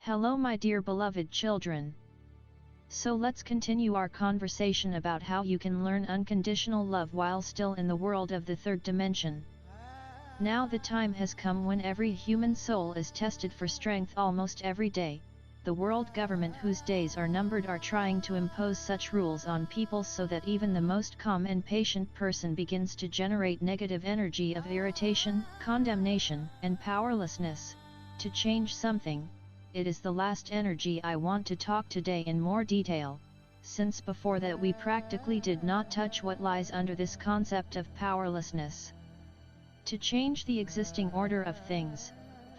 Hello my dear beloved children. So let's continue our conversation about how you can learn unconditional love while still in the world of the third dimension. Now the time has come when every human soul is tested for strength almost every day. The world government, whose days are numbered, are trying to impose such rules on people so that even the most calm and patient person begins to generate negative energy of irritation, condemnation, and powerlessness. To change something, it is the last energy I want to talk today in more detail, since before that we practically did not touch what lies under this concept of powerlessness. To change the existing order of things,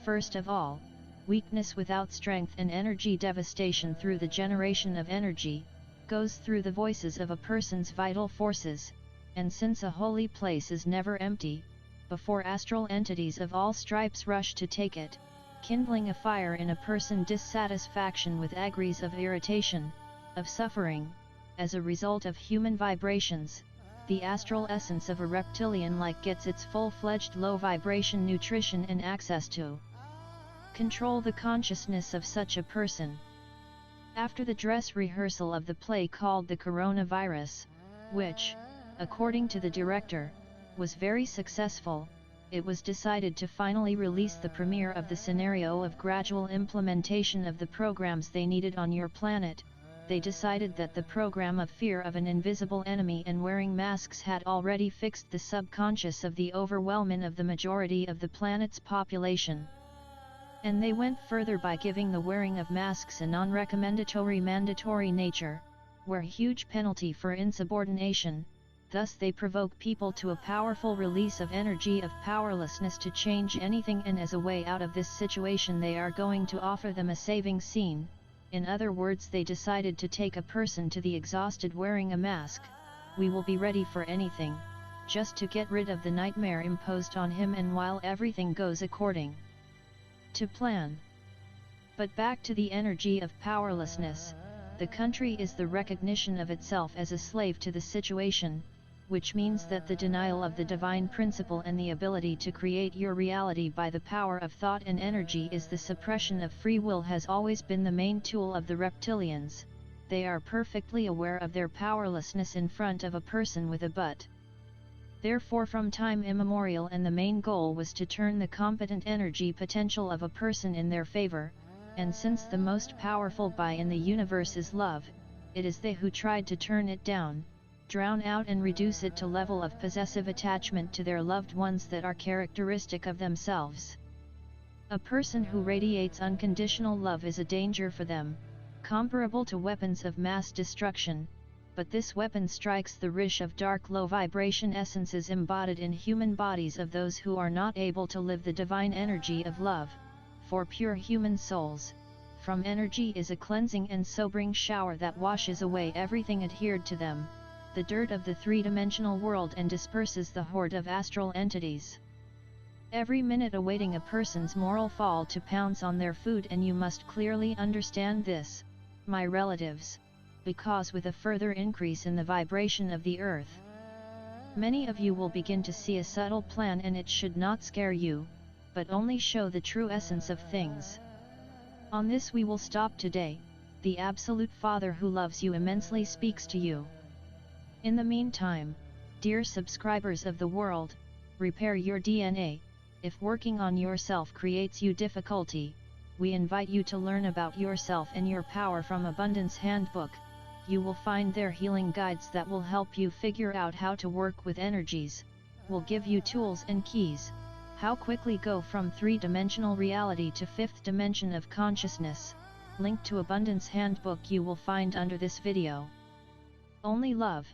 first of all, weakness without strength and energy devastation through the generation of energy, goes through the voices of a person's vital forces, and since a holy place is never empty, before astral entities of all stripes rush to take it, kindling a fire in a person dissatisfaction with agrees of irritation, of suffering, as a result of human vibrations, the astral essence of a reptilian like gets its full-fledged low vibration nutrition and access to control the consciousness of such a person. After the dress rehearsal of the play called The Coronavirus, which, according to the director, was very successful, it was decided to finally release the premiere of the scenario of gradual implementation of the programs they needed on your planet. They decided that the program of fear of an invisible enemy and wearing masks had already fixed the subconscious of the overwhelming of the majority of the planet's population. And they went further by giving the wearing of masks a non-recommendatory mandatory nature, where huge penalty for insubordination. Thus they provoke people to a powerful release of energy of powerlessness to change anything, and as a way out of this situation they are going to offer them a saving scene. In other words, they decided to take a person to the exhausted wearing a mask. We will be ready for anything, just to get rid of the nightmare imposed on him, and while everything goes according to plan. But back to the energy of powerlessness, the country is the recognition of itself as a slave to the situation, which means that the denial of the divine principle and the ability to create your reality by the power of thought and energy is the suppression of free will has always been the main tool of the reptilians. They are perfectly aware of their powerlessness in front of a person with a butt. Therefore from time immemorial, and the main goal was to turn the competent energy potential of a person in their favor, and since the most powerful by in the universe is love, it is they who tried to turn it down, drown out and reduce it to level of possessive attachment to their loved ones that are characteristic of themselves. A person who radiates unconditional love is a danger for them, comparable to weapons of mass destruction, but this weapon strikes the rish of dark low vibration essences embodied in human bodies of those who are not able to live the divine energy of love. For pure human souls, from energy is a cleansing and sobering shower that washes away everything adhered to them, the dirt of the three-dimensional world, and disperses the horde of astral entities. Every minute awaiting a person's moral fall to pounce on their food, and you must clearly understand this, my relatives, because with a further increase in the vibration of the earth, many of you will begin to see a subtle plan, and it should not scare you, but only show the true essence of things. On this we will stop today. The Absolute Father who loves you immensely speaks to you. In the meantime, dear subscribers of the world, repair your DNA. If working on yourself creates you difficulty, we invite you to learn about yourself and your power from Abundance Handbook. You will find there healing guides that will help you figure out how to work with energies, will give you tools and keys, how quickly go from three-dimensional reality to fifth dimension of consciousness. Link to Abundance Handbook you will find under this video. Only love.